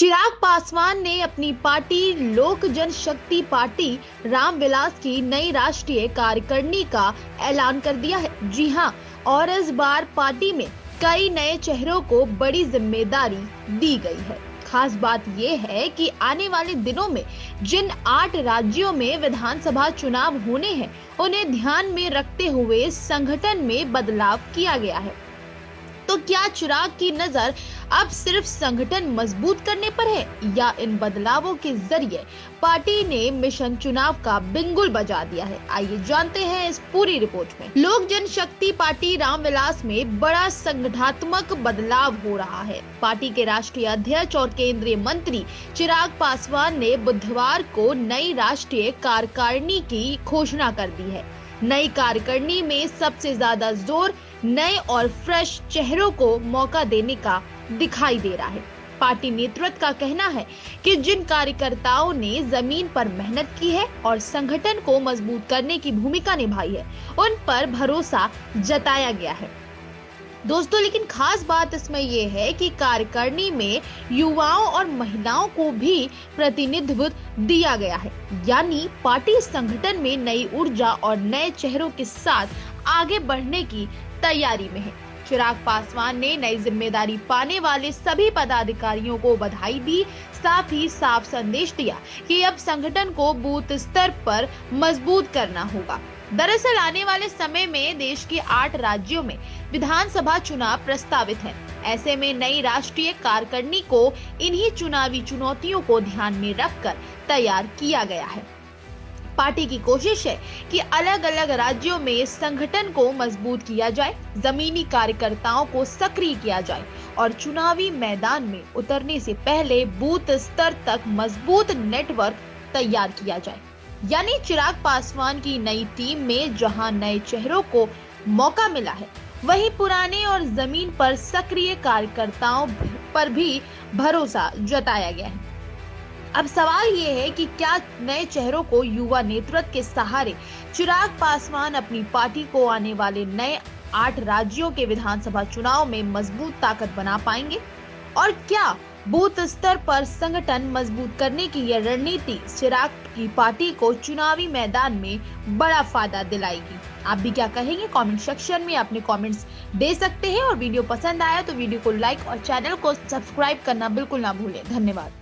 चिराग पासवान ने अपनी पार्टी लोक जनशक्ति पार्टी रामविलास की नई राष्ट्रीय कार्यकारिणी का ऐलान कर दिया है। जी हां, और इस बार पार्टी में कई नए चेहरों को बड़ी जिम्मेदारी दी गई है। खास बात यह है कि आने वाले दिनों में जिन 8 राज्यों में विधानसभा चुनाव होने हैं, उन्हें ध्यान में रखते हुए संगठन में बदलाव किया गया है। तो क्या चिराग की नजर अब सिर्फ संगठन मजबूत करने पर है, या इन बदलावों के जरिए पार्टी ने मिशन चुनाव का बिंगुल बजा दिया है? आइए जानते हैं इस पूरी रिपोर्ट में। लोक जनशक्ति पार्टी रामविलास में बड़ा संगठनात्मक बदलाव हो रहा है। पार्टी के राष्ट्रीय अध्यक्ष और केंद्रीय मंत्री चिराग पासवान ने बुधवार को नई राष्ट्रीय कार्यकारिणी की घोषणा कर दी है। नई कार्यकारिणी में सबसे ज्यादा जोर नए और फ्रेश चेहरों को मौका देने का दिखाई दे रहा है। पार्टी नेतृत्व का कहना है कि जिन कार्यकर्ताओं ने जमीन पर मेहनत की है और संगठन को मजबूत करने की भूमिका निभाई है, उन पर भरोसा जताया गया है। दोस्तों, लेकिन खास बात इसमें यह है कि कार्यकारिणी में युवाओं और महिलाओं को भी प्रतिनिधित्व दिया गया है, यानी पार्टी संगठन में नई ऊर्जा और नए चेहरों के साथ आगे बढ़ने की तैयारी में है। चिराग पासवान ने नई जिम्मेदारी पाने वाले सभी पदाधिकारियों को बधाई दी, साथ ही साफ संदेश दिया कि अब संगठन को बूथ स्तर पर मजबूत करना होगा। दरअसल आने वाले समय में देश के 8 राज्यों में विधानसभा चुनाव प्रस्तावित है। ऐसे में नई राष्ट्रीय कार्यकारिणी को इन्हीं चुनावी चुनौतियों को ध्यान में रखकर तैयार किया गया है। पार्टी की कोशिश है कि अलग अलग राज्यों में संगठन को मजबूत किया जाए, जमीनी कार्यकर्ताओं को सक्रिय किया जाए और चुनावी मैदान में उतरने से पहले बूथ स्तर तक मजबूत नेटवर्क तैयार किया जाए। यानी चिराग पासवान की नई टीम में जहां नए चेहरों को मौका मिला है, वहीं पुराने और जमीन पर सक्रिय कार्यकर्ताओं पर भी भरोसा जताया गया है। अब सवाल ये है कि क्या नए चेहरों को युवा नेतृत्व के सहारे चिराग पासवान अपनी पार्टी को आने वाले नए 8 राज्यों के विधानसभा चुनाव में मजबूत ताकत बना पाएंगे? और क्या बूथ स्तर पर संगठन मजबूत करने की यह रणनीति चिराग की पार्टी को चुनावी मैदान में बड़ा फायदा दिलाएगी? आप भी क्या कहेंगे? कमेंट सेक्शन में अपने कमेंट्स दे सकते हैं। और वीडियो पसंद आया तो वीडियो को लाइक और चैनल को सब्सक्राइब करना बिल्कुल ना भूलें। धन्यवाद।